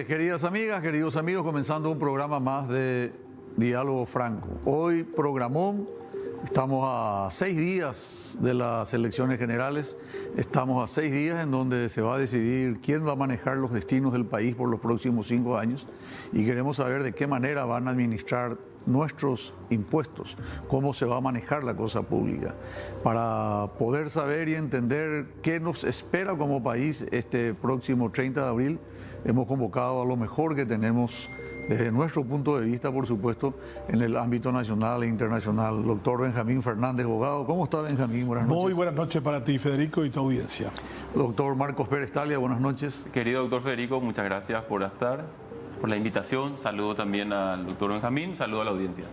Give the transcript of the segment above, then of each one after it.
noches, queridas amigas, queridos amigos, comenzando un programa más de Diálogo Franco. Hoy programón, estamos a 6 días de las elecciones generales, estamos a 6 días en donde se va a decidir quién va a manejar los destinos del país por los próximos 5 años y queremos saber de qué manera van a administrar nuestros impuestos, cómo se va a manejar la cosa pública, para poder saber y entender qué nos espera como país este próximo 30 de abril. Hemos convocado a lo mejor que tenemos desde nuestro punto de vista, por supuesto, en el ámbito nacional e internacional. Doctor Benjamín Fernández, abogado. ¿Cómo está, Benjamín? Buenas noches. Muy buenas noches para ti, Federico, y tu audiencia. Doctor Marcos Pérez Talia, buenas noches. Querido doctor Federico, muchas gracias por estar, por la invitación. Saludo también al doctor Benjamín, saludo a la audiencia.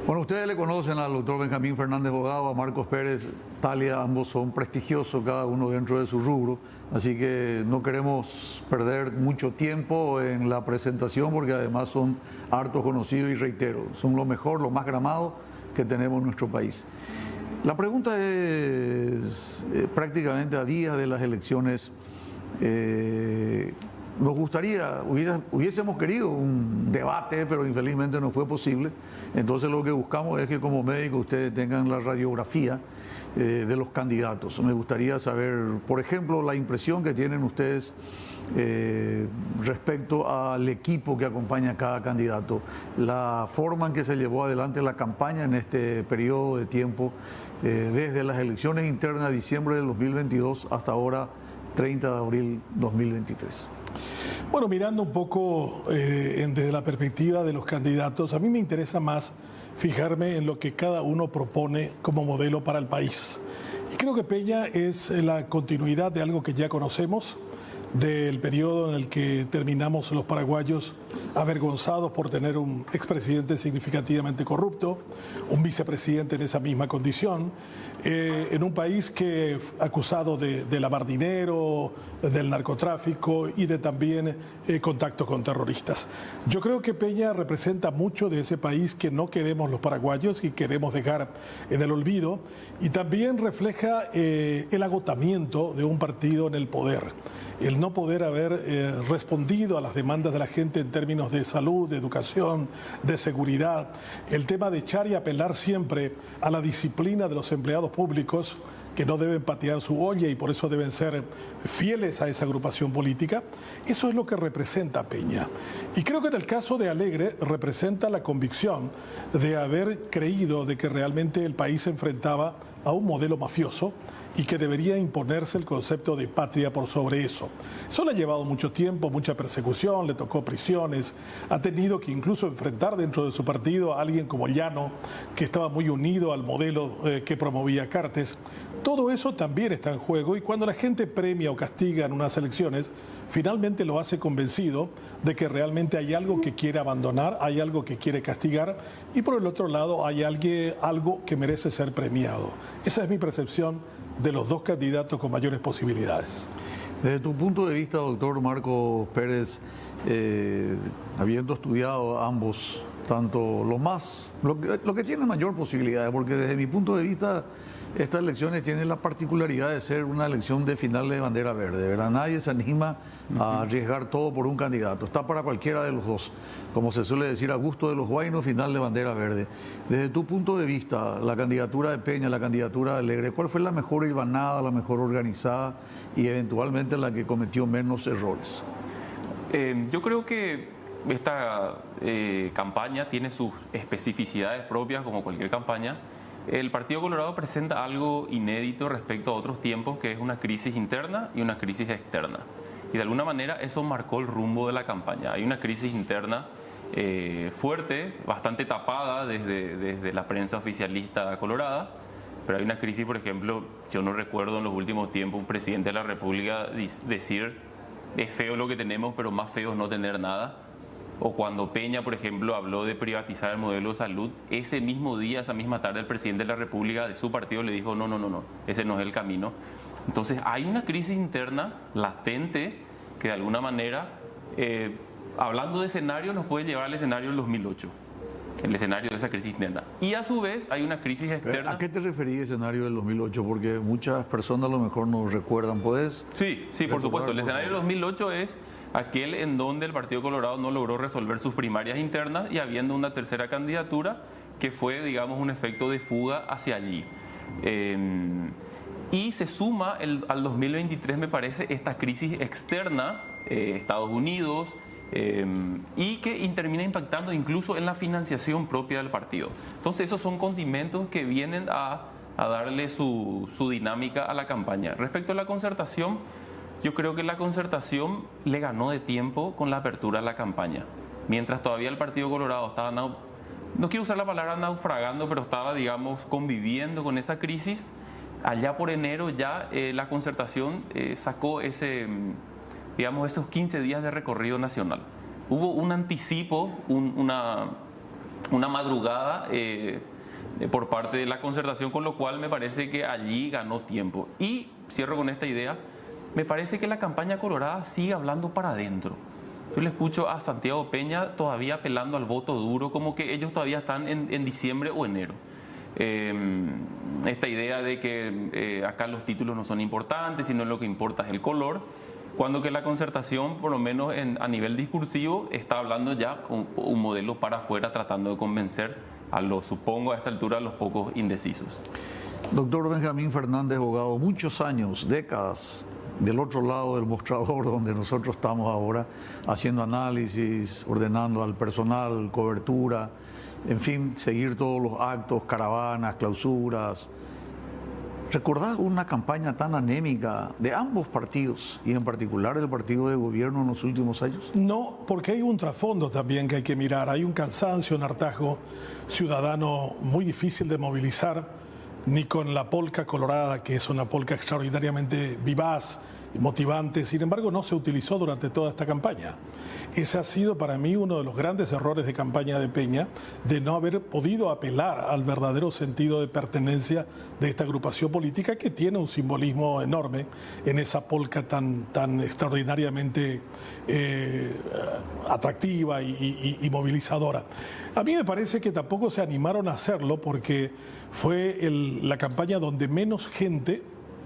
Bueno, ustedes le conocen al doctor Benjamín Fernández, abogado, a Marcos Pérez Talia, ambos son prestigiosos, cada uno dentro de su rubro, así que no queremos perder mucho tiempo en la presentación porque además son hartos conocidos y reitero, son lo mejor, lo más gramado que tenemos en nuestro país. La pregunta es, prácticamente a días de las elecciones, nos gustaría, hubiésemos querido un debate, pero infelizmente no fue posible. Entonces lo que buscamos es que como médicos ustedes tengan la radiografía de los candidatos. Me gustaría saber, por ejemplo, la impresión que tienen ustedes respecto al equipo que acompaña a cada candidato, la forma en que se llevó adelante la campaña en este periodo de tiempo, desde las elecciones internas de diciembre del 2022 hasta ahora, 30 de abril 2023. Bueno, mirando un poco desde la perspectiva de los candidatos, a mí me interesa más fijarme en lo que cada uno propone como modelo para el país. Y creo que Peña es la continuidad de algo que ya conocemos, del periodo en el que terminamos los paraguayos avergonzados por tener un expresidente significativamente corrupto, un vicepresidente en esa misma condición, en un país que acusado de lavar dinero, del narcotráfico y de también contacto con terroristas. Yo creo que Peña representa mucho de ese país que no queremos los paraguayos y queremos dejar en el olvido, y también refleja el agotamiento de un partido en el poder. El no poder haber respondido a las demandas de la gente en términos de salud, de educación, de seguridad, el tema de echar y apelar siempre a la disciplina de los empleados públicos que no deben patear su olla y por eso deben ser fieles a esa agrupación política. Eso es lo que representa Peña. Y creo que en el caso de Alegre representa la convicción de haber creído de que realmente el país se enfrentaba a un modelo mafioso y que debería imponerse el concepto de patria por sobre eso. Eso le ha llevado mucho tiempo, mucha persecución, le tocó prisiones, ha tenido que incluso enfrentar dentro de su partido a alguien como Llano, que estaba muy unido al modelo que promovía Cartes. Todo eso también está en juego, y cuando la gente premia o castiga en unas elecciones, finalmente lo hace convencido de que realmente hay algo que quiere abandonar, hay algo que quiere castigar, y por el otro lado hay algo que merece ser premiado. Esa es mi percepción de los dos candidatos con mayores posibilidades. Desde tu punto de vista, doctor Marcos Pérez, habiendo estudiado ambos, tanto lo que tiene mayor posibilidad, porque desde mi punto de vista estas elecciones tienen la particularidad de ser una elección de final de bandera verde, ¿verdad? Nadie se anima a arriesgar todo por un candidato, está para cualquiera de los dos, como se suele decir, a gusto de los guainos, final de bandera verde. Desde tu punto de vista, la candidatura de Peña, la candidatura de Alegre, ¿cuál fue la mejor hilvanada, la mejor organizada y eventualmente la que cometió menos errores? Yo creo que esta campaña tiene sus especificidades propias, como cualquier campaña. El Partido Colorado presenta algo inédito respecto a otros tiempos, que es una crisis interna y una crisis externa. Y de alguna manera eso marcó el rumbo de la campaña. Hay una crisis interna fuerte, bastante tapada desde la prensa oficialista colorada, pero hay una crisis, por ejemplo, yo no recuerdo en los últimos tiempos un presidente de la República decir es feo lo que tenemos, pero más feo es no tener nada. O cuando Peña, por ejemplo, habló de privatizar el modelo de salud, ese mismo día, esa misma tarde, el presidente de la República de su partido le dijo no, ese no es el camino. Entonces hay una crisis interna latente que de alguna manera, hablando de escenario, nos puede llevar al escenario del 2008. El escenario de esa crisis interna. Y a su vez hay una crisis externa. ¿A qué te referís escenario del 2008? Porque muchas personas a lo mejor no recuerdan. ¿Puedes? Sí, por supuesto. El esnario del 2008 es aquel en donde el Partido Colorado no logró resolver sus primarias internas y habiendo una tercera candidatura que fue, digamos, un efecto de fuga hacia allí. Y se suma al 2023, me parece, esta crisis externa, Estados Unidos, y que termina impactando incluso en la financiación propia del partido. Entonces esos son condimentos que vienen a darle su dinámica a la campaña. Respecto a la concertación, yo creo que la concertación le ganó de tiempo con la apertura de la campaña. Mientras todavía el Partido Colorado estaba, no quiero usar la palabra naufragando, pero estaba, digamos, conviviendo con esa crisis, allá por enero ya la concertación sacó digamos, esos 15 días de recorrido nacional. Hubo un anticipo, una madrugada por parte de la concertación, con lo cual me parece que allí ganó tiempo. Y cierro con esta idea, me parece que la campaña colorada sigue hablando para adentro. Yo le escucho a Santiago Peña todavía apelando al voto duro, como que ellos todavía están en diciembre o enero. Esta idea de que acá los títulos no son importantes, sino lo que importa es el color, cuando que la concertación, por lo menos a nivel discursivo, está hablando ya un modelo para afuera, tratando de convencer supongo a esta altura, a los pocos indecisos. Doctor Benjamín Fernández, abogado, muchos años, décadas, del otro lado del mostrador donde nosotros estamos ahora, haciendo análisis, ordenando al personal, cobertura, en fin, seguir todos los actos, caravanas, clausuras. ¿Recordás una campaña tan anémica de ambos partidos y en particular el partido de gobierno en los últimos años? No, porque hay un trasfondo también que hay que mirar. Hay un cansancio, un hartazgo ciudadano muy difícil de movilizar, ni con la polca colorada, que es una polca extraordinariamente vivaz y motivante. Sin embargo, no se utilizó durante toda esta campaña. Ese ha sido para mí uno de los grandes errores de campaña de Peña, de no haber podido apelar al verdadero sentido de pertenencia de esta agrupación política, que tiene un simbolismo enorme en esa polca tan extraordinariamente atractiva y movilizadora. A mí me parece que tampoco se animaron a hacerlo porque fue la campaña donde menos gente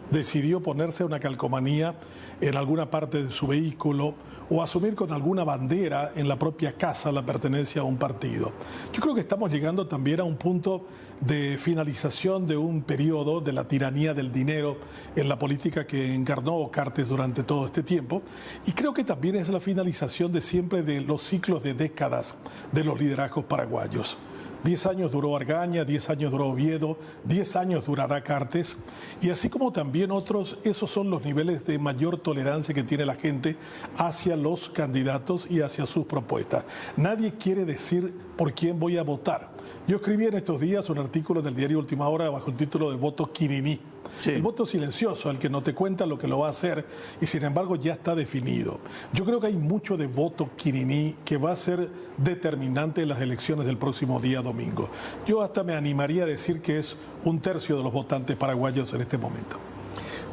decidió ponerse una calcomanía en alguna parte de su vehículo o asumir con alguna bandera en la propia casa la pertenencia a un partido. Yo creo que estamos llegando también a un punto de finalización de un periodo de la tiranía del dinero en la política que encarnó Cartes durante todo este tiempo, y creo que también es la finalización de siempre de los ciclos de décadas de los liderazgos paraguayos. 10 años duró Argaña, 10 años duró Oviedo, 10 años durará Cartes, y así como también otros, esos son los niveles de mayor tolerancia que tiene la gente hacia los candidatos y hacia sus propuestas. Nadie quiere decir por quién voy a votar. Yo escribí en estos días un artículo del diario Última Hora bajo el título de voto Quiriní. Sí. El voto silencioso, el que no te cuenta lo que lo va a hacer y sin embargo ya está definido. Yo creo que hay mucho de voto Quiriní que va a ser determinante en las elecciones del próximo día domingo. Yo hasta me animaría a decir que es 1/3 de los votantes paraguayos en este momento.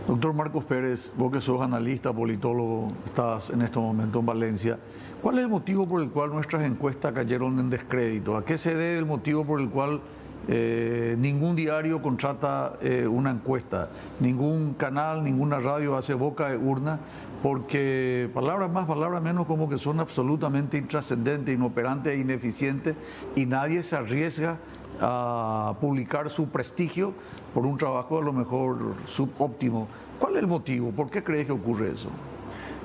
Doctor Marcos Pérez, vos que sos analista, politólogo, estás en este momento en Valencia. ¿Cuál es el motivo por el cual nuestras encuestas cayeron en descrédito? ¿A qué se debe el motivo por el cual ningún diario contrata una encuesta, ningún canal, ninguna radio hace boca de urna? Porque palabras más, palabras menos, como que son absolutamente intrascendentes, inoperantes e ineficientes, y nadie se arriesga a publicar su prestigio por un trabajo a lo mejor subóptimo. ¿Cuál es el motivo? ¿Por qué crees que ocurre eso?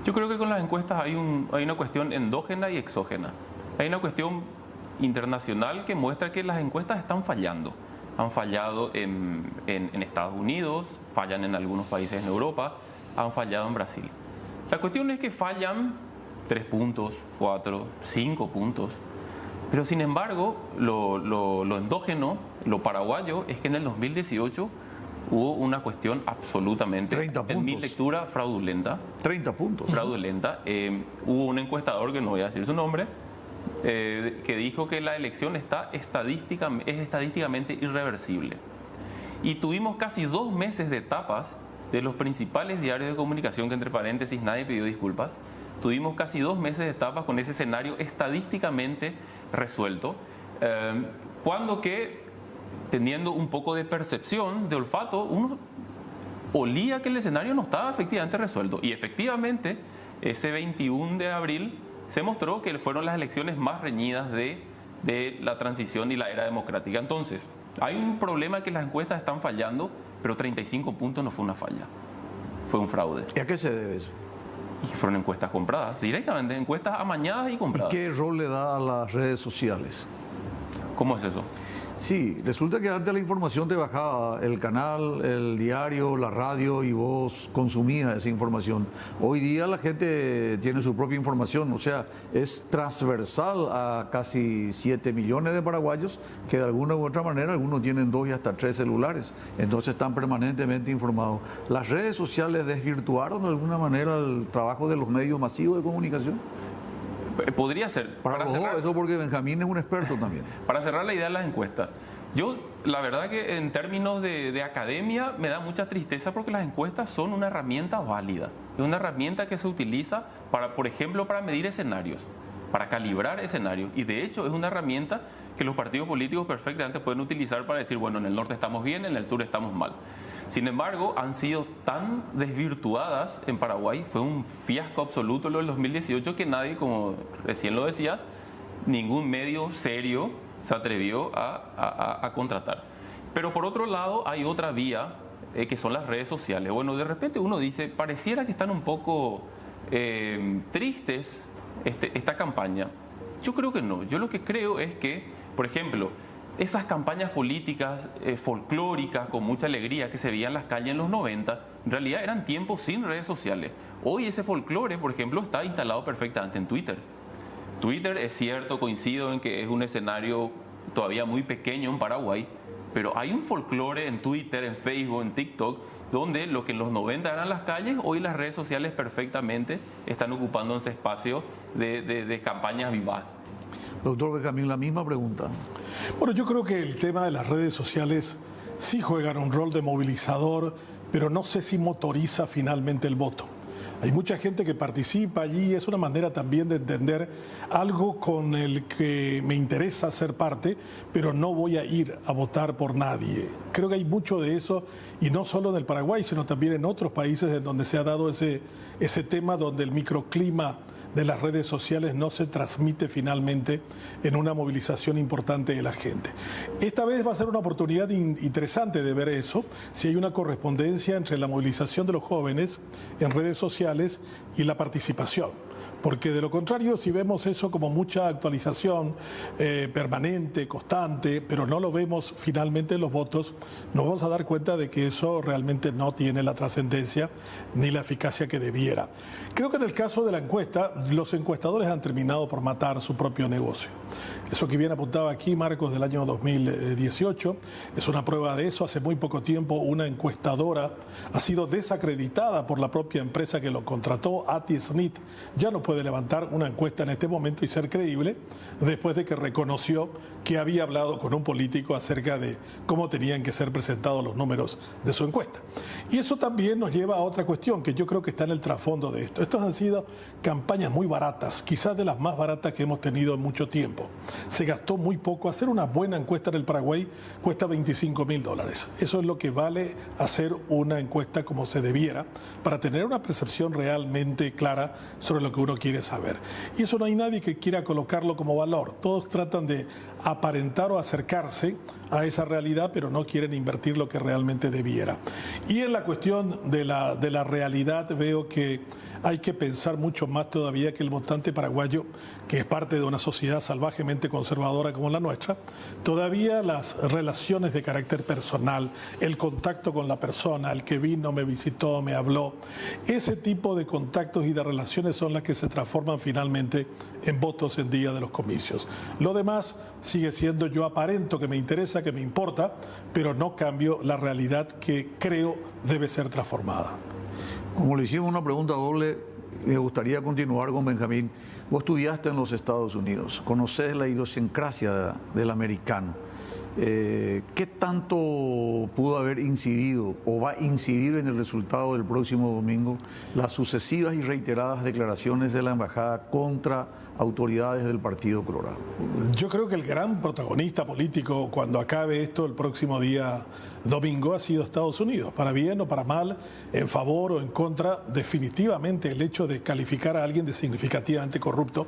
Yo creo que con las encuestas hay una cuestión endógena y exógena. Hay una cuestión internacional que muestra que las encuestas están fallando. Han fallado en Estados Unidos, fallan en algunos países en Europa, han fallado en Brasil. La cuestión es que fallan 3 puntos, 4, 5 puntos. Pero sin embargo, lo endógeno, lo paraguayo, es que en el 2018 hubo una cuestión absolutamente, 30 puntos. En mi lectura, fraudulenta. 30 puntos. Fraudulenta. Hubo un encuestador, que no voy a decir su nombre, que dijo que la elección es estadísticamente irreversible. Y tuvimos casi 2 meses de etapas de los principales diarios de comunicación, que entre paréntesis nadie pidió disculpas. Tuvimos casi 2 meses de etapas con ese escenario estadísticamente resuelto, cuando que, teniendo un poco de percepción, de olfato, uno olía que el escenario no estaba efectivamente resuelto. Y efectivamente, ese 21 de abril se mostró que fueron las elecciones más reñidas de la transición y la era democrática. Entonces, hay un problema que las encuestas están fallando, pero 35 puntos no fue una falla, fue un fraude. ¿Y a qué se debe eso? Y que fueron encuestas compradas, directamente, encuestas amañadas y compradas. ¿Y qué rol le da a las redes sociales? ¿Cómo es eso? Sí, resulta que antes la información te bajaba el canal, el diario, la radio y vos consumías esa información. Hoy día la gente tiene su propia información, o sea, es transversal a casi 7 millones de paraguayos que de alguna u otra manera algunos tienen 2 y hasta 3 celulares, entonces están permanentemente informados. ¿Las redes sociales desvirtuaron de alguna manera el trabajo de los medios masivos de comunicación? Podría ser. Para los dos, eso porque Benjamín es un experto también. Para cerrar la idea de las encuestas, yo la verdad que en términos de academia me da mucha tristeza porque las encuestas son una herramienta válida. Es una herramienta que se utiliza para, por ejemplo, para medir escenarios, para calibrar escenarios. Y de hecho es una herramienta que los partidos políticos perfectamente pueden utilizar para decir, bueno, en el norte estamos bien, en el sur estamos mal. Sin embargo, han sido tan desvirtuadas en Paraguay, fue un fiasco absoluto lo del 2018 que nadie, como recién lo decías, ningún medio serio se atrevió a contratar. Pero por otro lado hay otra vía que son las redes sociales. Bueno, de repente uno dice, pareciera que están un poco tristes esta campaña. Yo creo que no, yo lo que creo es que, por ejemplo, esas campañas políticas folclóricas con mucha alegría que se veían en las calles en los 90, en realidad eran tiempos sin redes sociales. Hoy ese folclore, por ejemplo, está instalado perfectamente en Twitter. Twitter, es cierto, coincido en que es un escenario todavía muy pequeño en Paraguay, pero hay un folclore en Twitter, en Facebook, en TikTok, donde lo que en los 90 eran las calles, hoy las redes sociales perfectamente están ocupando ese espacio de campañas vivas. Doctor Benjamín, la misma pregunta. Bueno, yo creo que el tema de las redes sociales sí juegan un rol de movilizador, pero no sé si motoriza finalmente el voto. Hay mucha gente que participa allí, es una manera también de entender algo con el que me interesa ser parte, pero no voy a ir a votar por nadie. Creo que hay mucho de eso, y no solo en el Paraguay, sino también en otros países en donde se ha dado ese tema, donde el microclima de las redes sociales no se transmite finalmente en una movilización importante de la gente. Esta vez va a ser una oportunidad interesante de ver eso, si hay una correspondencia entre la movilización de los jóvenes en redes sociales y la participación. Porque de lo contrario, si vemos eso como mucha actualización permanente, constante, pero no lo vemos finalmente en los votos, nos vamos a dar cuenta de que eso realmente no tiene la trascendencia ni la eficacia que debiera. Creo que en el caso de la encuesta, los encuestadores han terminado por matar su propio negocio. Eso que bien apuntaba aquí, Marcos, del año 2018, es una prueba de eso. Hace muy poco tiempo una encuestadora ha sido desacreditada por la propia empresa que lo contrató, ATI-SNIT. Ya no puede levantar una encuesta en este momento y ser creíble después de que reconoció que había hablado con un político acerca de cómo tenían que ser presentados los números de su encuesta. Y eso también nos lleva a otra cuestión que yo creo que está en el trasfondo de esto. Estos han sido campañas muy baratas, quizás de las más baratas que hemos tenido en mucho tiempo. Se gastó muy poco. Hacer una buena encuesta en el Paraguay cuesta $25.000. Eso es lo que vale hacer una encuesta como se debiera para tener una percepción realmente clara sobre lo que uno quiere saber. Y eso no hay nadie que quiera colocarlo como valor. Todos tratan de aparentar o acercarse a esa realidad, pero no quieren invertir lo que realmente debiera. Y en la cuestión de la realidad veo que hay que pensar mucho más todavía que el votante paraguayo, que es parte de una sociedad salvajemente conservadora como la nuestra, todavía las relaciones de carácter personal, el contacto con la persona, el que vino, me visitó, me habló, ese tipo de contactos y de relaciones son las que se transforman finalmente en votos en día de los comicios. Lo demás sigue siendo yo aparento que me interesa, que me importa, pero no cambio la realidad que creo debe ser transformada. Como le hicimos una pregunta doble, me gustaría continuar con Benjamín. Vos estudiaste en los Estados Unidos, conocés la idiosincrasia del americano. ¿qué tanto pudo haber incidido o va a incidir en el resultado del próximo domingo las sucesivas y reiteradas declaraciones de la embajada contra autoridades del Partido Colorado? Yo creo que el gran protagonista político cuando acabe esto el próximo día domingo ha sido Estados Unidos, para bien o para mal, en favor o en contra. Definitivamente el hecho de calificar a alguien de significativamente corrupto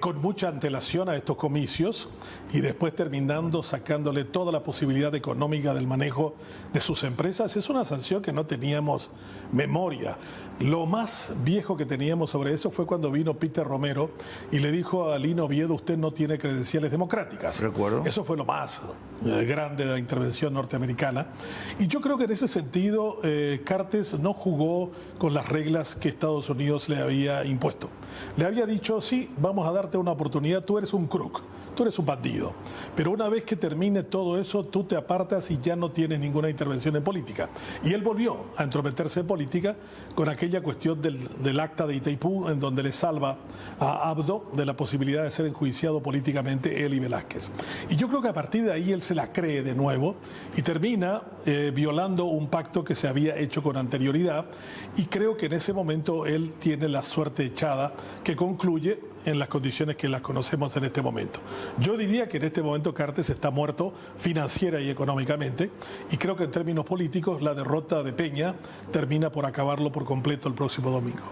con mucha antelación a estos comicios y después terminando sacándole toda la posibilidad económica del manejo de sus empresas, es una sanción que no teníamos memoria. Lo más viejo que teníamos sobre eso fue cuando vino Peter Romero y le dijo a Lino Oviedo: usted no tiene credenciales democráticas. Recuerdo. Eso fue lo más grande de la intervención norteamericana. Y yo creo que en ese sentido Cartes no jugó con las reglas que Estados Unidos le había impuesto. Le había dicho: sí, vamos a darte una oportunidad, tú eres un crook, tú eres un bandido, pero una vez que termine todo eso, tú te apartas y ya no tienes ninguna intervención en política. Y él volvió a entrometerse en política con aquella cuestión del acta de Itaipú, en donde le salva a Abdo de la posibilidad de ser enjuiciado políticamente él y Velázquez. Y yo creo que a partir de ahí él se la cree de nuevo y termina violando un pacto que se había hecho con anterioridad, y creo que en ese momento él tiene la suerte echada, que concluye en las condiciones que las conocemos en este momento. Yo diría que en este momento Cartes está muerto financiera y económicamente, y creo que en términos políticos la derrota de Peña termina por acabarlo por completo el próximo domingo.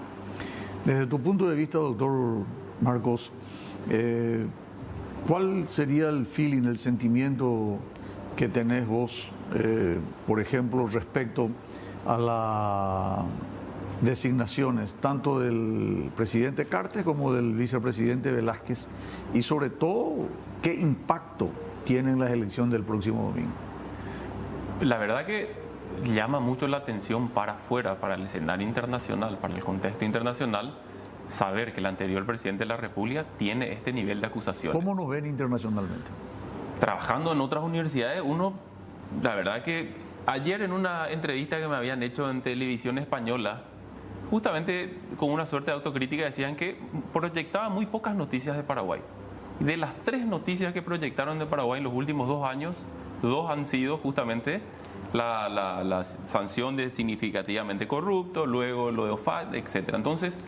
Desde tu punto de vista, doctor Marcos, ¿cuál sería el feeling, el sentimiento que tenés vos, por ejemplo, respecto a las designaciones tanto del presidente Cartes como del vicepresidente Velázquez, y sobre todo qué impacto tienen las elecciones del próximo domingo? La verdad que llama mucho la atención para afuera, para el escenario internacional, para el contexto internacional, saber que el anterior presidente de la República tiene este nivel de acusaciones. ¿Cómo nos ven internacionalmente? Trabajando en otras universidades, la verdad que ayer en una entrevista que me habían hecho en televisión española, justamente con una suerte de autocrítica, decían que proyectaban muy pocas noticias de Paraguay. De las 3 noticias que proyectaron de Paraguay en los últimos 2 años, 2 han sido justamente la sanción de significativamente corrupto, luego lo de OFAC, etc. Entonces,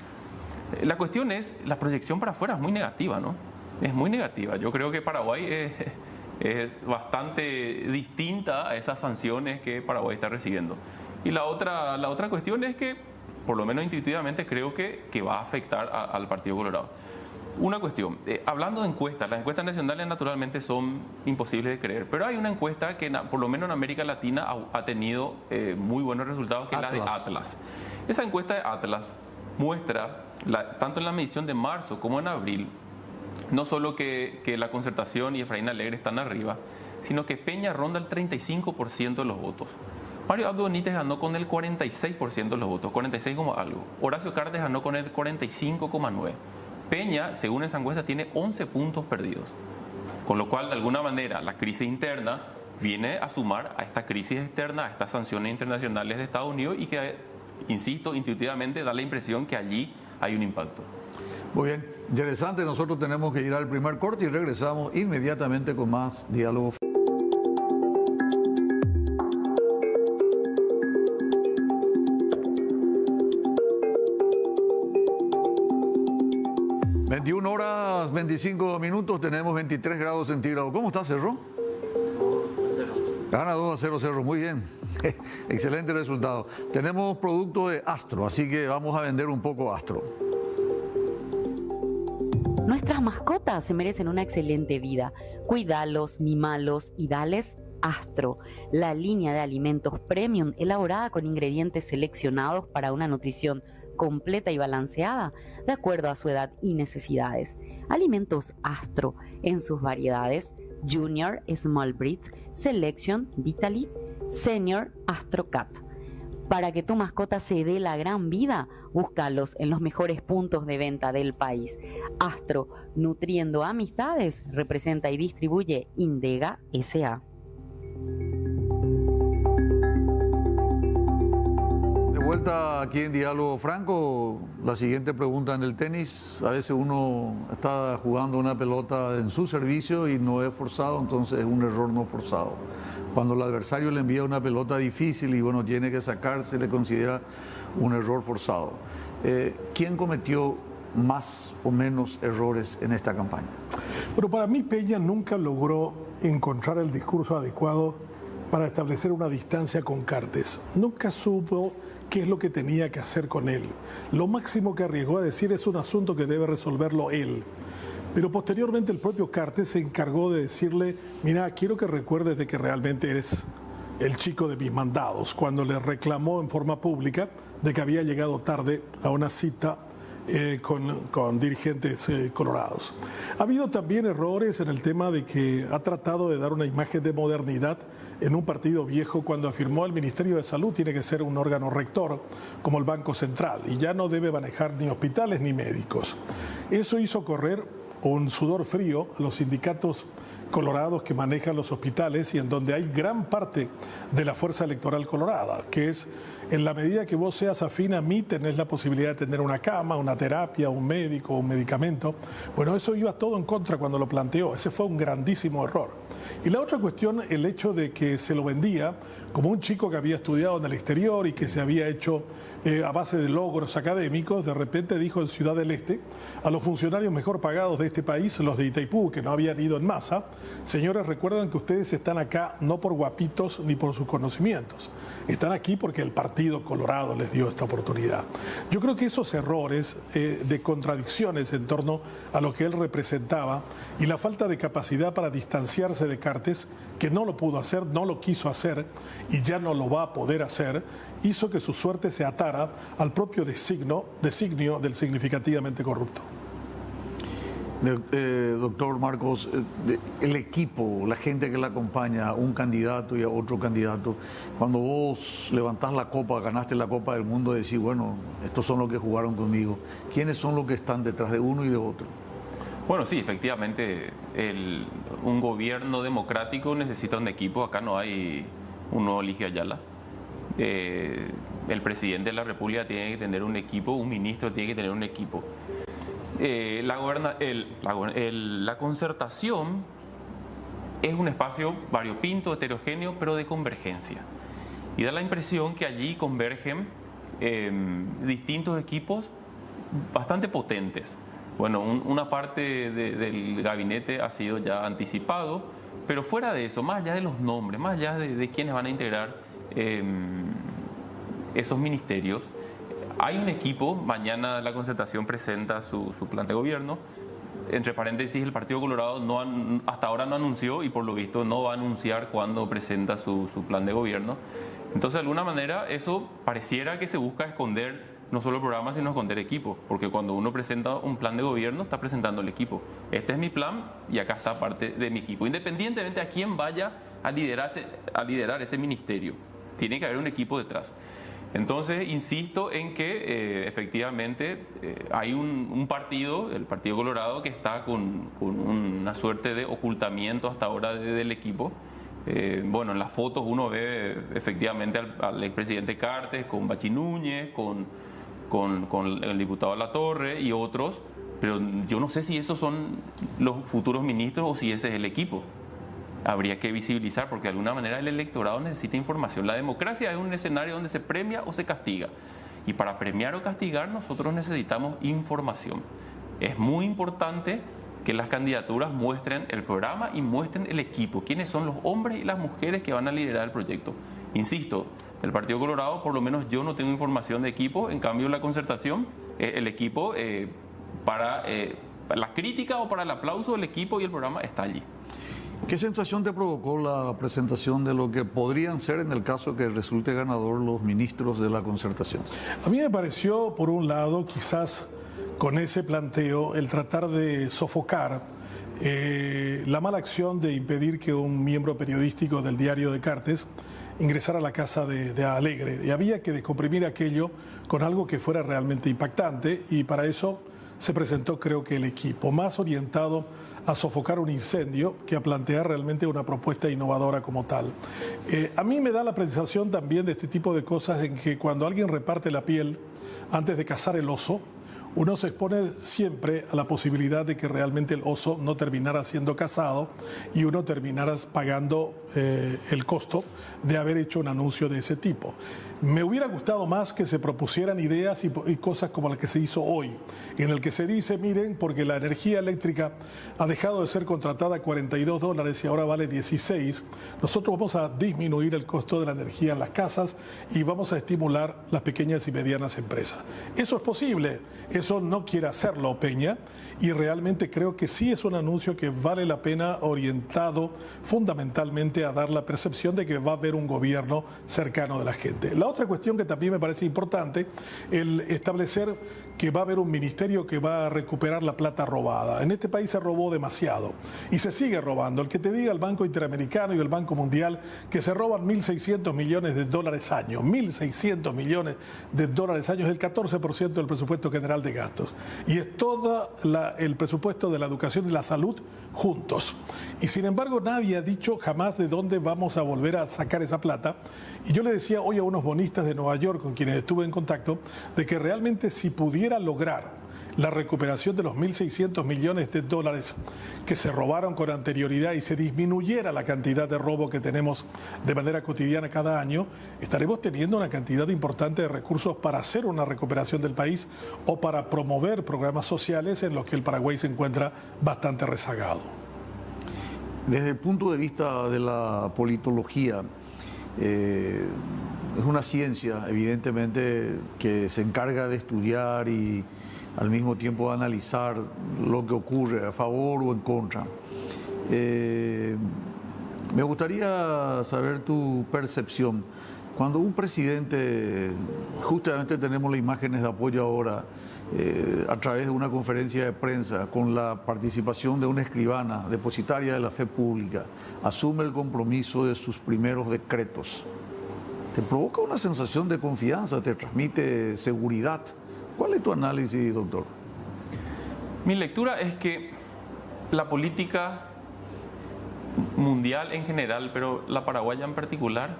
la cuestión es, la proyección para afuera es muy negativa, ¿no? Es muy negativa. Yo creo que Paraguay es bastante distinta a esas sanciones que Paraguay está recibiendo. Y la otra cuestión es que, por lo menos intuitivamente, creo que va a afectar al Partido Colorado. Una cuestión, hablando de encuestas, las encuestas nacionales naturalmente son imposibles de creer, pero hay una encuesta que por lo menos en América Latina ha tenido muy buenos resultados, que es la de Atlas. Esa encuesta de Atlas muestra, tanto en la medición de marzo como en abril, no solo que la Concertación y Efraín Alegre están arriba, sino que Peña ronda el 35% de los votos. Mario Abdo Benítez ganó con el 46% de los votos, 46 como algo. Horacio Cartes ganó con el 45,9%. Peña, según esa encuesta, tiene 11 puntos perdidos. Con lo cual, de alguna manera, la crisis interna viene a sumar a esta crisis externa, a estas sanciones internacionales de Estados Unidos, y que, insisto, intuitivamente da la impresión que allí hay un impacto. Muy bien, interesante. Nosotros tenemos que ir al primer corte y regresamos inmediatamente con más diálogo. Horas 25 minutos, tenemos 23 grados centígrados. ¿Cómo está, Cerro? 2-0. Gana 2-0 Cerro, muy bien. Excelente resultado. Tenemos producto de Astro, así que vamos a vender un poco Astro. Nuestras mascotas se merecen una excelente vida. Cuídalos, mimalos y dales Astro, la línea de alimentos premium elaborada con ingredientes seleccionados para una nutrición completa y balanceada de acuerdo a su edad y necesidades. Alimentos Astro en sus variedades: Junior, Small Breed, Selection, Vitali, Senior, Astro Cat. Para que tu mascota se dé la gran vida, búscalos en los mejores puntos de venta del país. Astro, nutriendo amistades, representa y distribuye Indega S.A. vuelta aquí en Diálogo Franco. La siguiente pregunta en el tenis. A veces uno está jugando una pelota en su servicio y no es forzado, entonces es un error no forzado. Cuando el adversario le envía una pelota difícil y bueno, tiene que sacarse, le considera un error forzado. ¿Quién cometió más o menos errores en esta campaña? Pero para mí Peña nunca logró encontrar el discurso adecuado para establecer una distancia con Cartes. Nunca supo qué es lo que tenía que hacer con él. Lo máximo que arriesgó a decir es un asunto que debe resolverlo él. Pero posteriormente el propio Cartes se encargó de decirle, mira, quiero que recuerdes de que realmente eres el chico de mis mandados, cuando le reclamó en forma pública de que había llegado tarde a una cita con dirigentes colorados. Ha habido también errores en el tema de que ha tratado de dar una imagen de modernidad en un partido viejo cuando afirmó el Ministerio de Salud tiene que ser un órgano rector como el Banco Central y ya no debe manejar ni hospitales ni médicos. Eso hizo correr un sudor frío a los sindicatos colorados que manejan los hospitales y en donde hay gran parte de la fuerza electoral colorada, que es en la medida que vos seas afín a mí, tenés la posibilidad de tener una cama, una terapia, un médico, un medicamento. Bueno, eso iba todo en contra cuando lo planteó. Ese fue un grandísimo error. Y la otra cuestión, el hecho de que se lo vendía como un chico que había estudiado en el exterior y que se había hecho a base de logros académicos, de repente dijo en Ciudad del Este a los funcionarios mejor pagados de este país, los de Itaipú, que no habían ido en masa, señores, recuerden que ustedes están acá no por guapitos ni por sus conocimientos, están aquí porque el Partido Colorado les dio esta oportunidad. Yo creo que esos errores de contradicciones en torno a lo que él representaba y la falta de capacidad para distanciarse de Cartes, que no lo pudo hacer, no lo quiso hacer y ya no lo va a poder hacer, hizo que su suerte se atara al propio designio del significativamente corrupto. Doctor Marcos, el equipo, la gente que le acompaña a un candidato y a otro candidato, cuando vos levantás la copa, ganaste la Copa del Mundo, decís, bueno, estos son los que jugaron conmigo, ¿quiénes son los que están detrás de uno y de otro? Bueno, sí, efectivamente, un gobierno democrático necesita un equipo. Acá no hay un nuevo Eligio Ayala. El presidente de la República tiene que tener un equipo, un ministro tiene que tener un equipo. La concertación es un espacio variopinto, heterogéneo, pero de convergencia. Y da la impresión que allí convergen distintos equipos bastante potentes. Bueno, una parte del gabinete ha sido ya anticipado, pero fuera de eso, más allá de los nombres, más allá de quienes van a integrar esos ministerios, hay un equipo. Mañana la concertación presenta su plan de gobierno. Entre paréntesis, el Partido Colorado hasta ahora no anunció y por lo visto no va a anunciar cuándo presenta su plan de gobierno. Entonces, de alguna manera, eso pareciera que se busca esconder no solo el programa, sino esconder equipo, porque cuando uno presenta un plan de gobierno, está presentando el equipo. Este es mi plan y acá está parte de mi equipo. Independientemente a quién vaya a liderar ese ministerio, tiene que haber un equipo detrás. Entonces, insisto en que efectivamente hay un partido, el Partido Colorado, que está con una suerte de ocultamiento hasta ahora del equipo. Bueno, en las fotos uno ve efectivamente al expresidente Cartes con Bachi Núñez, con el diputado Latorre y otros, pero yo no sé si esos son los futuros ministros o si ese es el equipo. Habría que visibilizar, porque de alguna manera el electorado necesita información. La democracia es un escenario donde se premia o se castiga. Y para premiar o castigar nosotros necesitamos información. Es muy importante que las candidaturas muestren el programa y muestren el equipo. ¿Quiénes son los hombres y las mujeres que van a liderar el proyecto? Insisto, del Partido Colorado por lo menos yo no tengo información de equipo. En cambio, la concertación, el equipo para la crítica o para el aplauso del equipo y el programa está allí. ¿Qué sensación te provocó la presentación de lo que podrían ser, en el caso que resulte ganador, los ministros de la concertación? A mí me pareció, por un lado, quizás con ese planteo, el tratar de sofocar la mala acción de impedir que un miembro periodístico del diario de Cartes ingresara a la casa de Alegre. Y había que descomprimir aquello con algo que fuera realmente impactante y para eso se presentó, creo que el equipo más orientado a sofocar un incendio que a plantear realmente una propuesta innovadora como tal. A mí me da la sensación también de este tipo de cosas en que cuando alguien reparte la piel antes de cazar el oso, uno se expone siempre a la posibilidad de que realmente el oso no terminara siendo cazado y uno terminara pagando el costo de haber hecho un anuncio de ese tipo. Me hubiera gustado más que se propusieran ideas y cosas como la que se hizo hoy, en el que se dice, miren, porque la energía eléctrica ha dejado de ser contratada a $42 y ahora vale 16, nosotros vamos a disminuir el costo de la energía en las casas y vamos a estimular las pequeñas y medianas empresas. Eso es posible, eso no quiere hacerlo Peña, y realmente creo que sí es un anuncio que vale la pena, orientado fundamentalmente a dar la percepción de que va a haber un gobierno cercano de la gente. La otra cuestión que también me parece importante, el establecer que va a haber un ministerio que va a recuperar la plata robada. En este país se robó demasiado y se sigue robando. El que te diga el Banco Interamericano y el Banco Mundial que se roban 1.600 millones de dólares año, 1.600 millones de dólares año, es el 14% del presupuesto general de gastos. Y es todo el presupuesto de la educación y la salud juntos. Y sin embargo nadie ha dicho jamás de dónde vamos a volver a sacar esa plata. Y yo le decía hoy a unos bonistas de Nueva York con quienes estuve en contacto, de que realmente si pudiera lograr la recuperación de los 1.600 millones de dólares que se robaron con anterioridad y se disminuyera la cantidad de robo que tenemos de manera cotidiana cada año, estaremos teniendo una cantidad importante de recursos para hacer una recuperación del país o para promover programas sociales en los que el Paraguay se encuentra bastante rezagado. Desde el punto de vista de la politología, es una ciencia, evidentemente, que se encarga de estudiar y al mismo tiempo de analizar lo que ocurre a favor o en contra. Me gustaría saber tu percepción. Cuando un presidente, justamente tenemos las imágenes de apoyo ahora, a través de una conferencia de prensa con la participación de una escribana depositaria de la fe pública, asume el compromiso de sus primeros decretos. Te provoca una sensación de confianza, te transmite seguridad. ¿Cuál es tu análisis, doctor? Mi lectura es que la política mundial en general, pero la paraguaya en particular,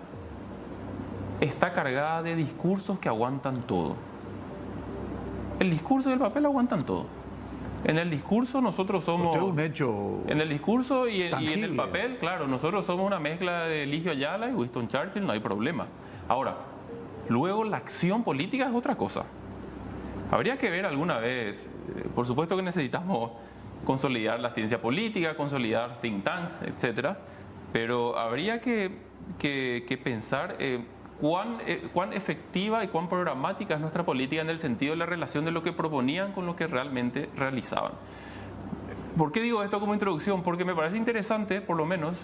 está cargada de discursos que aguantan todo. El discurso y el papel aguantan todo. En el discurso nosotros somos... Usted es un hecho en el discurso y en el tangible. papel, claro, nosotros somos una mezcla de Eligio Ayala y Winston Churchill, no hay problema. Ahora, luego la acción política es otra cosa. Habría que ver alguna vez, por supuesto que necesitamos consolidar la ciencia política, consolidar think tanks, etcétera, pero habría que pensar cuán efectiva y cuán programática es nuestra política en el sentido de la relación de lo que proponían con lo que realmente realizaban. ¿Por qué digo esto como introducción? Porque me parece interesante, por lo menos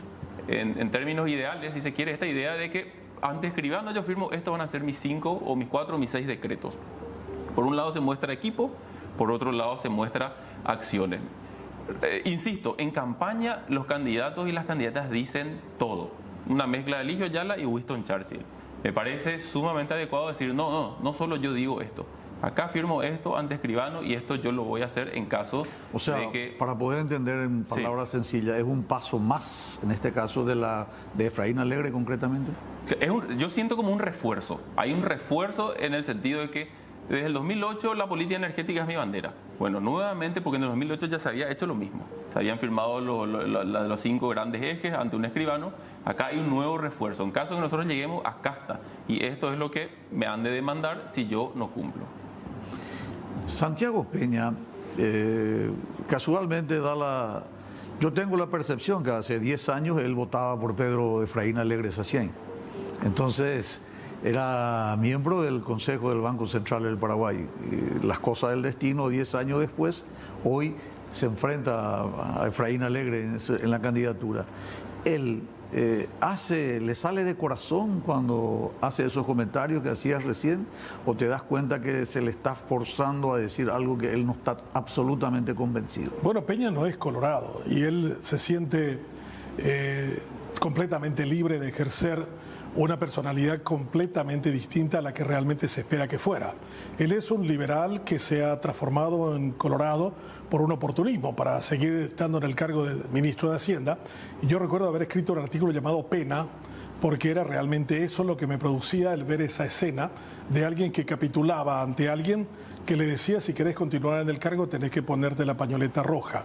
en términos ideales, si se quiere, esta idea de que ante escribano yo firmo, estos van a ser mis 5 o mis 4 o mis 6 decretos. Por un lado se muestra equipo, por otro lado se muestra acciones. Insisto, en campaña los candidatos y las candidatas dicen todo. Una mezcla de Eligio Ayala y Winston Churchill. Me parece sumamente adecuado decir, no solo yo digo esto. Acá firmo esto ante escribano y esto yo lo voy a hacer en caso de que... para poder entender en palabras sencillas, ¿es un paso más, en este caso, de Efraín Alegre concretamente? Yo siento como un refuerzo. Hay un refuerzo en el sentido de que desde el 2008 la política energética es mi bandera. Bueno, nuevamente porque en el 2008 ya se había hecho lo mismo. Se habían firmado los 5 grandes ejes ante un escribano. Acá hay un nuevo refuerzo. En caso de que nosotros lleguemos, acá está. Y esto es lo que me han de demandar si yo no cumplo. Santiago Peña, casualmente yo tengo la percepción que hace 10 años él votaba por Pedro Efraín Alegre Sacien. Entonces, era miembro del Consejo del Banco Central del Paraguay. Las cosas del destino, 10 años después, hoy se enfrenta a Efraín Alegre en la candidatura. Él le sale de corazón cuando hace esos comentarios que hacías recién, o te das cuenta que se le está forzando a decir algo que él no está absolutamente convencido. Bueno, Peña no es colorado y él se siente completamente libre de ejercer una personalidad completamente distinta a la que realmente se espera que fuera. Él es un liberal que se ha transformado en Colorado por un oportunismo para seguir estando en el cargo de ministro de Hacienda. Y yo recuerdo haber escrito un artículo llamado Pena, porque era realmente eso lo que me producía el ver esa escena de alguien que capitulaba ante alguien que le decía: si querés continuar en el cargo tenés que ponerte la pañoleta roja.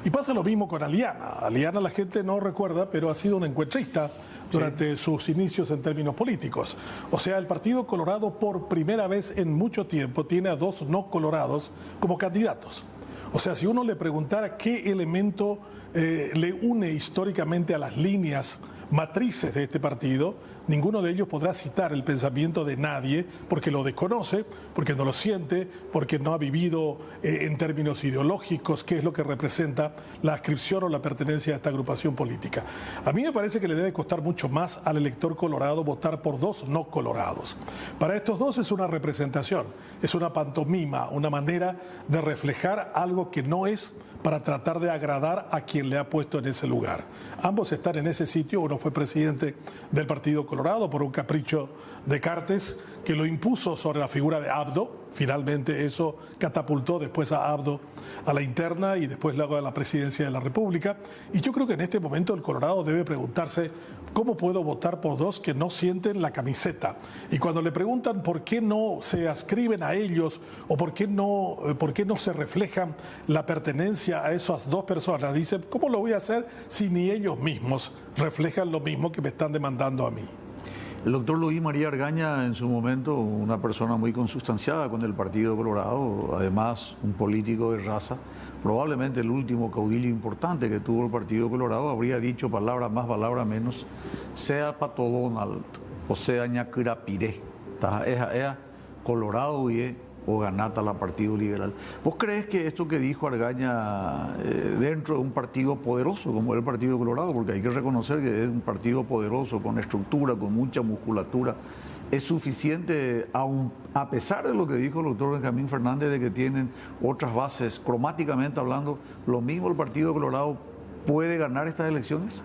Y pasa lo mismo con Aliana. Aliana la gente no recuerda, pero ha sido una encuentrista durante sus inicios en términos políticos. O sea, el Partido Colorado por primera vez en mucho tiempo tiene a dos no colorados como candidatos. O sea, si uno le preguntara qué elemento le une históricamente a las líneas matrices de este partido, ninguno de ellos podrá citar el pensamiento de nadie porque lo desconoce, porque no lo siente, porque no ha vivido en términos ideológicos qué es lo que representa la adscripción o la pertenencia a esta agrupación política. A mí me parece que le debe costar mucho más al elector colorado votar por dos no colorados. Para estos dos es una representación, es una pantomima, una manera de reflejar algo que no es, para tratar de agradar a quien le ha puesto en ese lugar. Ambos están en ese sitio. Uno fue presidente del Partido Colorado por un capricho de Cartes que lo impuso sobre la figura de Abdo. Finalmente eso catapultó después a Abdo a la interna y después luego a la presidencia de la República. Y yo creo que en este momento el Colorado debe preguntarse: ¿cómo puedo votar por dos que no sienten la camiseta? Y cuando le preguntan por qué no se adscriben a ellos o por qué no se reflejan la pertenencia a esas dos personas, dicen: ¿cómo lo voy a hacer si ni ellos mismos reflejan lo mismo que me están demandando a mí? El doctor Luis María Argaña, en su momento, una persona muy consustanciada con el Partido Colorado, además un político de raza, probablemente el último caudillo importante que tuvo el Partido Colorado, habría dicho, palabra más, palabra menos: sea Pato Donald o sea Ñacurapiré, es Colorado y o ganata la Partido Liberal. ¿Vos crees que esto que dijo Argaña dentro de un partido poderoso como es el Partido Colorado, porque hay que reconocer que es un partido poderoso, con estructura, con mucha musculatura, es suficiente, a pesar de lo que dijo el doctor Benjamín Fernández, de que tienen otras bases, cromáticamente hablando, lo mismo el Partido Colorado puede ganar estas elecciones?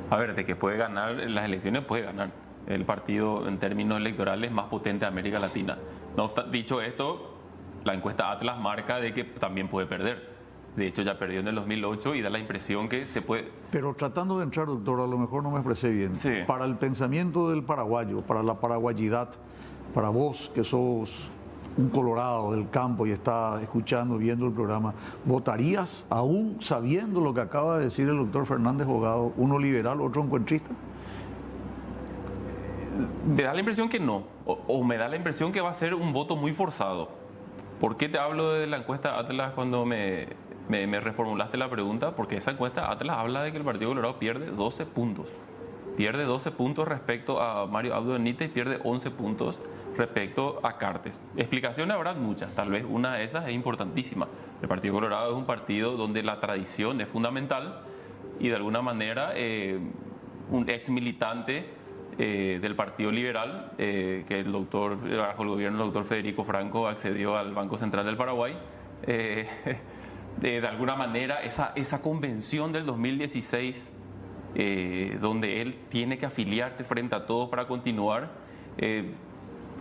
A ver, de que puede ganar las elecciones, puede ganar. El partido en términos electorales más potente de América Latina. Dicho esto, la encuesta Atlas marca de que también puede perder. De hecho, ya perdió en el 2008 y da la impresión que se puede... Pero tratando de entrar, doctor, a lo mejor no me expresé bien. Sí. Para el pensamiento del paraguayo, para la paraguayidad, para vos que sos un colorado del campo y está escuchando, viendo el programa, ¿votarías, aún sabiendo lo que acaba de decir el doctor Fernández Bogado, uno liberal, otro encuentrista? Me da la impresión que no, o me da la impresión que va a ser un voto muy forzado. ¿Por qué te hablo de la encuesta Atlas cuando me reformulaste la pregunta? Porque esa encuesta Atlas habla de que el Partido Colorado pierde 12 puntos. Pierde 12 puntos respecto a Mario Abdo Benítez y pierde 11 puntos respecto a Cartes. Explicaciones habrá muchas, tal vez una de esas es importantísima. El Partido Colorado es un partido donde la tradición es fundamental y de alguna manera un ex militante del Partido Liberal, que el doctor, bajo el gobierno del doctor Federico Franco, accedió al Banco Central del Paraguay. De alguna manera, esa convención del 2016, donde él tiene que afiliarse frente a todos para continuar,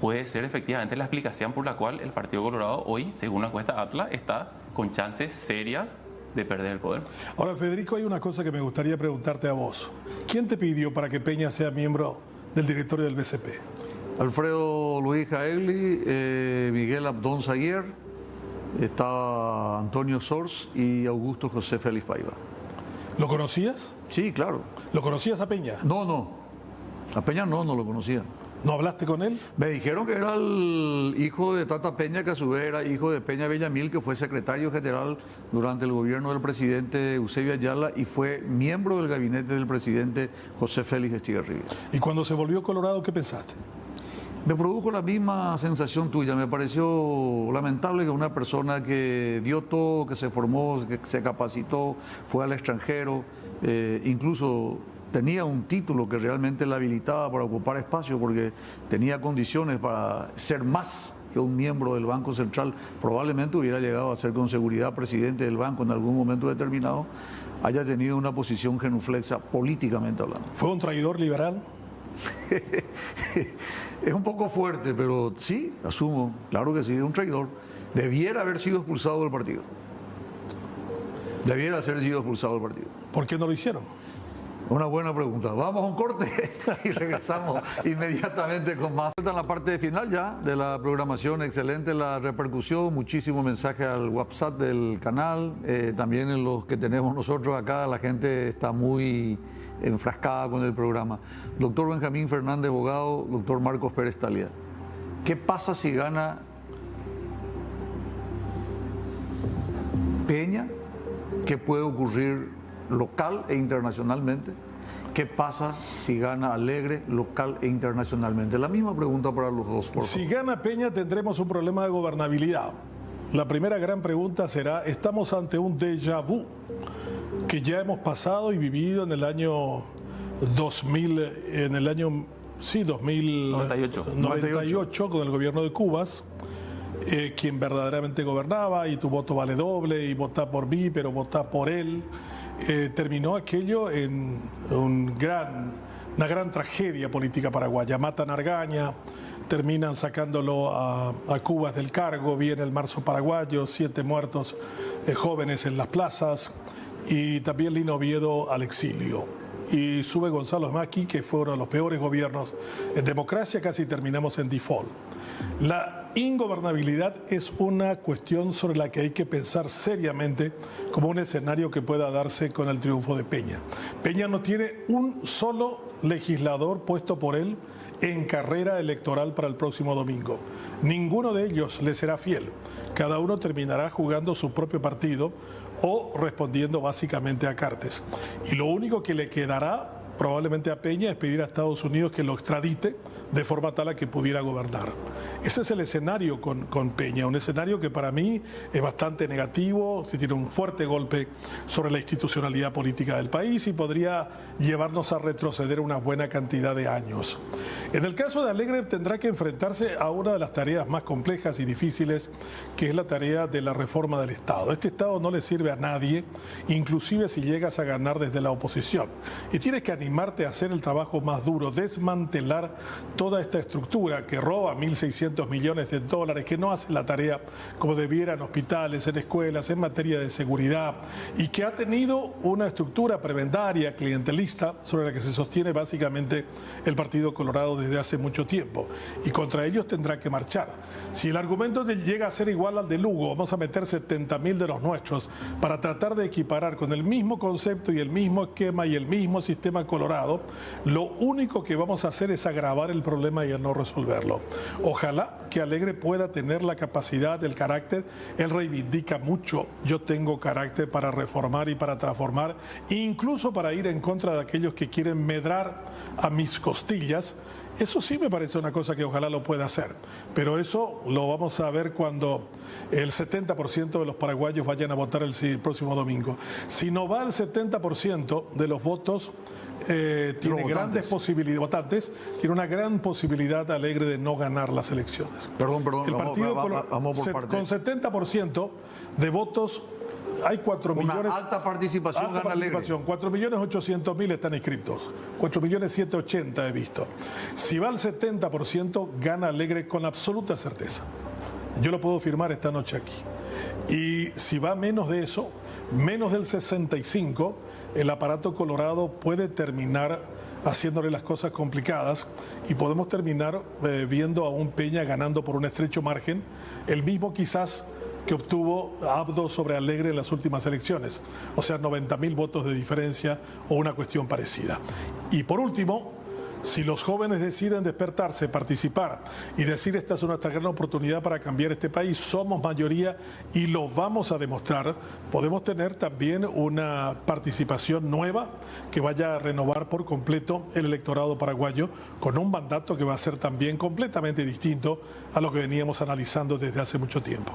puede ser efectivamente la explicación por la cual el Partido Colorado hoy, según la encuesta Atlas, está con chances serias de perder el poder. Ahora, Federico, hay una cosa que me gustaría preguntarte a vos. ¿Quién te pidió para que Peña sea miembro del directorio del BCP? Alfredo Luis Jaegli, Miguel Abdón Zaguer, estaba Antonio Sors y Augusto José Félix Paiva. ¿Lo conocías? Sí, claro. ¿Lo conocías a Peña? No. A Peña no lo conocía. ¿No hablaste con él? Me dijeron que era el hijo de Tata Peña, que a su vez era hijo de Peña Villamil, que fue secretario general durante el gobierno del presidente Eusebio Ayala y fue miembro del gabinete del presidente José Félix Estigarribia. ¿Y cuando se volvió Colorado, qué pensaste? Me produjo la misma sensación tuya. Me pareció lamentable que una persona que dio todo, que se formó, que se capacitó, fue al extranjero, incluso tenía un título que realmente la habilitaba para ocupar espacio porque tenía condiciones para ser más que un miembro del Banco Central, probablemente hubiera llegado a ser con seguridad presidente del banco en algún momento determinado, haya tenido una posición genuflexa políticamente hablando. ¿Fue un traidor liberal? Es un poco fuerte, pero sí, asumo, claro que sí, es un traidor. Debiera haber sido expulsado del partido. Debiera haber sido expulsado del partido. ¿Por qué no lo hicieron? Una buena pregunta. Vamos a un corte y regresamos inmediatamente con más. En la parte final ya de la programación, excelente la repercusión, muchísimos mensajes al WhatsApp del canal, también en los que tenemos nosotros acá, la gente está muy enfrascada con el programa. Doctor Benjamín Fernández Bogado, doctor Marcos Pérez Talia, ¿qué pasa si gana Peña? ¿Qué puede ocurrir local e internacionalmente? ¿Qué pasa si gana Alegre local e internacionalmente? La misma pregunta para los dos, por favor. Si gana Peña tendremos un problema de gobernabilidad. La primera gran pregunta será, ¿estamos ante un déjà vu que ya hemos pasado y vivido en el año 2000, en el año 98 con el gobierno de Cubas? Quien verdaderamente gobernaba y tu voto vale doble y vota por mí, pero vota por él. Terminó aquello en una gran tragedia política paraguaya. Matan a Argaña, terminan sacándolo a Cubas del cargo, viene el marzo paraguayo, 7 muertos jóvenes en las plazas y también Lino Oviedo al exilio. Y sube Gonzalo Macri, que fue uno de los peores gobiernos en democracia, casi terminamos en default. La ingobernabilidad es una cuestión sobre la que hay que pensar seriamente como un escenario que pueda darse con el triunfo de Peña. Peña no tiene un solo legislador puesto por él en carrera electoral para el próximo domingo. Ninguno de ellos le será fiel. Cada uno terminará jugando su propio partido o respondiendo básicamente a cartas. Y lo único que le quedará probablemente a Peña es pedir a Estados Unidos que lo extradite de forma tal a que pudiera gobernar. Ese es el escenario con Peña, un escenario que para mí es bastante negativo, se tiene un fuerte golpe sobre la institucionalidad política del país y podría llevarnos a retroceder una buena cantidad de años. En el caso de Alegre tendrá que enfrentarse a una de las tareas más complejas y difíciles, que es la tarea de la reforma del Estado. Este Estado no le sirve a nadie, inclusive si llegas a ganar desde la oposición. Y tienes que animarte a hacer el trabajo más duro, desmantelar toda esta estructura que roba 1.600 millones de dólares, que no hace la tarea como debiera en hospitales, en escuelas, en materia de seguridad, y que ha tenido una estructura prebendaria, clientelista, sobre la que se sostiene básicamente el Partido Colorado desde hace mucho tiempo. Y contra ellos tendrá que marchar. Si el argumento llega a ser igual al de Lugo, vamos a meter 70.000 de los nuestros para tratar de equiparar con el mismo concepto y el mismo esquema y el mismo sistema Colorado, lo único que vamos a hacer es agravar el problema y a no resolverlo. Ojalá que Alegre pueda tener la capacidad, el carácter. Él reivindica mucho: yo tengo carácter para reformar y para transformar, incluso para ir en contra de aquellos que quieren medrar a mis costillas. Eso sí me parece una cosa que ojalá lo pueda hacer, pero eso lo vamos a ver cuando el 70% de los paraguayos vayan a votar el próximo domingo. Si no va el 70% de los votos, tiene grandes posibilidades, votantes, tiene una gran posibilidad Alegre de no ganar las elecciones. Perdón, el partido vamos por parte. Con 70% de votos hay 4 millones. Una alta participación gana Alegre. 4.800.000 están inscritos. 4.780.000 he visto. Si va al 70%, gana Alegre con absoluta certeza. Yo lo puedo firmar esta noche aquí. Y si va menos de eso, menos del 65%, el aparato Colorado puede terminar haciéndole las cosas complicadas y podemos terminar viendo a un Peña ganando por un estrecho margen, el mismo quizás que obtuvo Abdo sobre Alegre en las últimas elecciones, o sea, 90.000 votos de diferencia o una cuestión parecida. Y por último, si los jóvenes deciden despertarse, participar y decir esta es nuestra gran oportunidad para cambiar este país, somos mayoría y lo vamos a demostrar, podemos tener también una participación nueva que vaya a renovar por completo el electorado paraguayo con un mandato que va a ser también completamente distinto a lo que veníamos analizando desde hace mucho tiempo.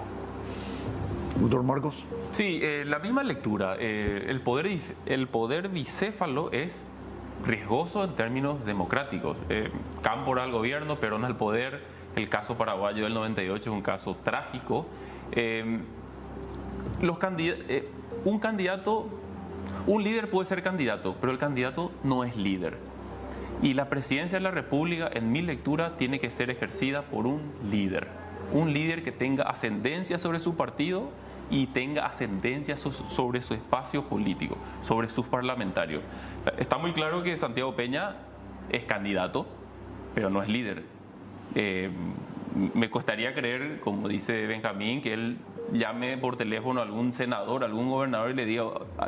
Doctor Marcos. Sí, la misma lectura. El poder bicéfalo es riesgoso en términos democráticos. Cámpora al gobierno, Perón al poder. El caso paraguayo del 98 es un caso trágico. Un líder puede ser candidato, pero el candidato no es líder. Y la presidencia de la República, en mi lectura, tiene que ser ejercida por un líder que tenga ascendencia sobre su partido y tenga ascendencia sobre su espacio político, sobre sus parlamentarios. Está muy claro que Santiago Peña es candidato, pero no es líder. Me costaría creer, como dice Benjamín, que él llame por teléfono a algún senador, a algún gobernador y le diga,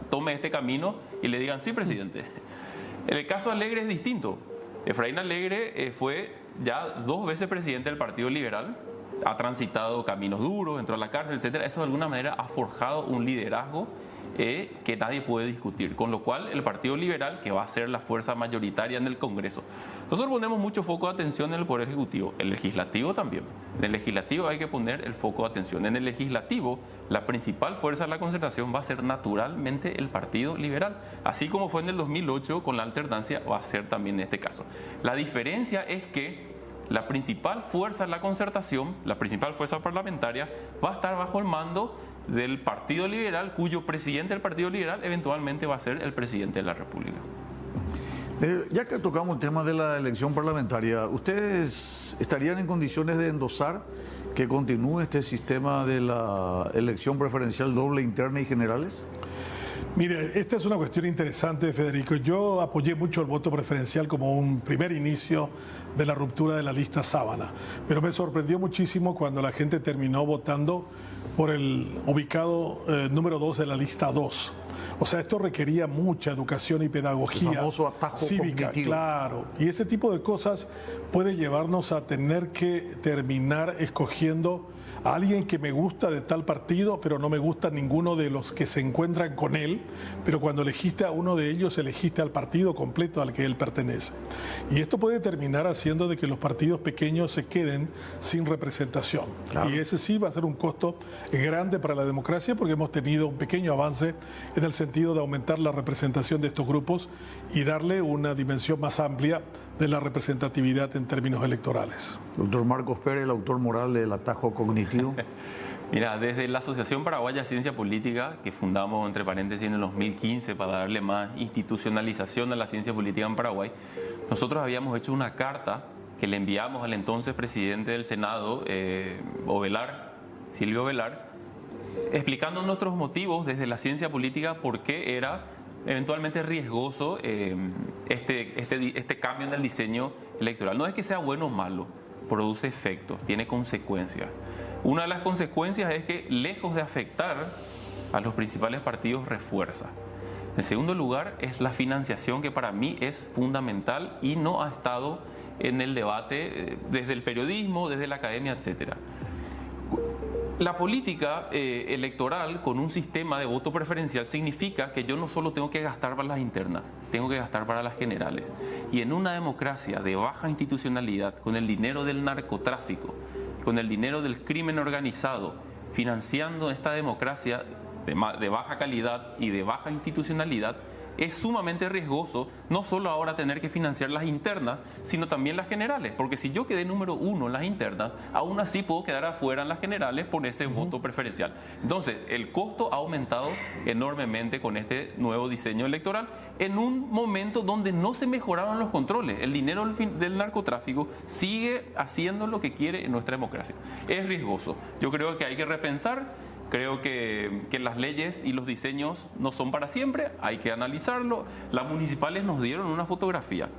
tome este camino, y le digan, sí, presidente. En el caso Alegre es distinto. Efraín Alegre fue ya 2 veces presidente del Partido Liberal, ha transitado caminos duros, entró a la cárcel, etcétera. Eso de alguna manera ha forjado un liderazgo que nadie puede discutir, con lo cual el Partido Liberal, que va a ser la fuerza mayoritaria en el Congreso. Nosotros ponemos mucho foco de atención en el Poder Ejecutivo, el Legislativo también. En el Legislativo hay que poner el foco de atención. En el Legislativo, la principal fuerza de la concertación va a ser naturalmente el Partido Liberal, así como fue en el 2008 con la alternancia, va a ser también en este caso. La diferencia es que la principal fuerza de la concertación, la principal fuerza parlamentaria, va a estar bajo el mando del Partido Liberal, cuyo presidente del Partido Liberal eventualmente va a ser el presidente de la República. Ya que tocamos el tema de la elección parlamentaria, ¿ustedes estarían en condiciones de endosar que continúe este sistema de la elección preferencial doble interna y generales? Mire, esta es una cuestión interesante, Federico. Yo apoyé mucho el voto preferencial como un primer inicio de la ruptura de la lista Sábana, pero me sorprendió muchísimo cuando la gente terminó votando por el ubicado número 2 de la lista 2. O sea, esto requería mucha educación y pedagogía. El famoso atajo cívica, cognitivo. claro. Y ese tipo de cosas puede llevarnos a tener que terminar escogiendo a alguien que me gusta de tal partido, pero no me gusta ninguno de los que se encuentran con él, pero cuando elegiste a uno de ellos, elegiste al partido completo al que él pertenece. Y esto puede terminar haciendo de que los partidos pequeños se queden sin representación. Claro. Y ese sí va a ser un costo grande para la democracia, porque hemos tenido un pequeño avance en el sentido de aumentar la representación de estos grupos y darle una dimensión más amplia de la representatividad en términos electorales. Doctor Marcos Pérez, el autor moral del atajo cognitivo. Mira, desde la Asociación Paraguaya Ciencia Política, que fundamos entre paréntesis en el 2015 para darle más institucionalización a la ciencia política en Paraguay, nosotros habíamos hecho una carta que le enviamos al entonces presidente del Senado, Silvio Ovelar, explicando nuestros motivos desde la ciencia política por qué era eventualmente riesgoso este cambio en el diseño electoral. No es que sea bueno o malo, produce efectos, tiene consecuencias. Una de las consecuencias es que, lejos de afectar a los principales partidos, refuerza. En segundo lugar, es la financiación, que para mí es fundamental y no ha estado en el debate desde el periodismo, desde la academia, etcétera. La política electoral con un sistema de voto preferencial significa que yo no solo tengo que gastar para las internas, tengo que gastar para las generales. Y en una democracia de baja institucionalidad, con el dinero del narcotráfico, con el dinero del crimen organizado, financiando esta democracia de baja calidad y de baja institucionalidad, es sumamente riesgoso no solo ahora tener que financiar las internas, sino también las generales, porque si yo quedé número 1 en las internas, aún así puedo quedar afuera en las generales por ese voto preferencial. Entonces, el costo ha aumentado enormemente con este nuevo diseño electoral, en un momento donde no se mejoraron los controles. El dinero del narcotráfico sigue haciendo lo que quiere en nuestra democracia. Es riesgoso. Yo creo que hay que repensar. Creo que las leyes y los diseños no son para siempre, hay que analizarlo. Las municipales nos dieron una fotografía.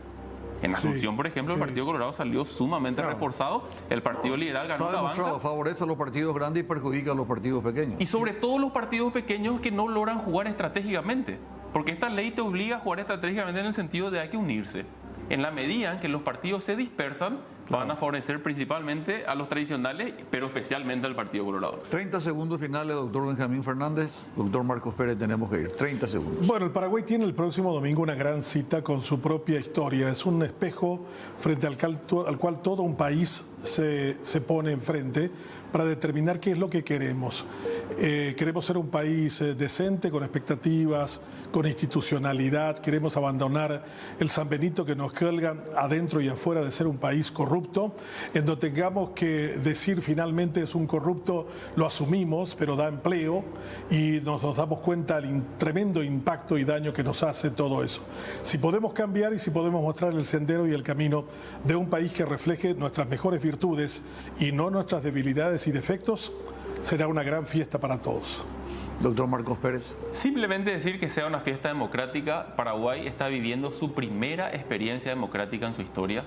En Asunción, por ejemplo, el Partido Colorado salió sumamente reforzado. El Partido Liberal ganó la banca. Favorece a los partidos grandes y perjudica a los partidos pequeños. Y sobre todo los partidos pequeños que no logran jugar estratégicamente. Porque esta ley te obliga a jugar estratégicamente en el sentido de hay que unirse. En la medida en que los partidos se dispersan, van a favorecer principalmente a los tradicionales, pero especialmente al Partido Colorado. 30 segundos finales, doctor Benjamín Fernández. Doctor Marcos Pérez, tenemos que ir. 30 segundos. Bueno, el Paraguay tiene el próximo domingo una gran cita con su propia historia. Es un espejo frente al cual todo un país se pone enfrente para determinar qué es lo que queremos. Queremos ser un país decente, con expectativas, con institucionalidad. Queremos abandonar el San Benito que nos cuelgan adentro y afuera de ser un país corrupto, en donde tengamos que decir finalmente es un corrupto, lo asumimos, pero da empleo y nos damos cuenta del tremendo impacto y daño que nos hace todo eso. Si podemos cambiar y si podemos mostrar el sendero y el camino de un país que refleje nuestras mejores virtudes y no nuestras debilidades y defectos, será una gran fiesta para todos. Doctor Marcos Pérez. Simplemente decir que sea una fiesta democrática. Paraguay está viviendo su primera experiencia democrática en su historia,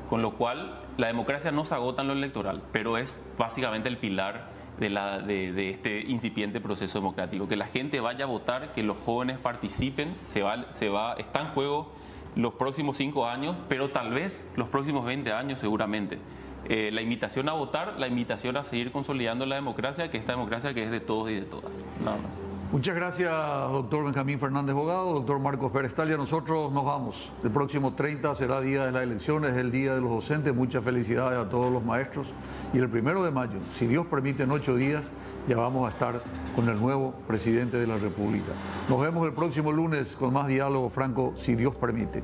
con lo cual la democracia no se agota en lo electoral, pero es básicamente el pilar de este incipiente proceso democrático. Que la gente vaya a votar, que los jóvenes participen, está en juego los próximos 5 años, pero tal vez los próximos 20 años seguramente. La invitación a votar, la invitación a seguir consolidando la democracia, que esta democracia que es de todos y de todas. Nada más. Muchas gracias, doctor Benjamín Fernández Bogado, doctor Marcos Pérez Talia. Nosotros nos vamos. El próximo 30 será día de las elecciones, es el día de los docentes. Muchas felicidades a todos los maestros. Y el 1 de mayo, si Dios permite, en 8 días, ya vamos a estar con el nuevo presidente de la República. Nos vemos el próximo lunes con más Diálogo Franco, si Dios permite.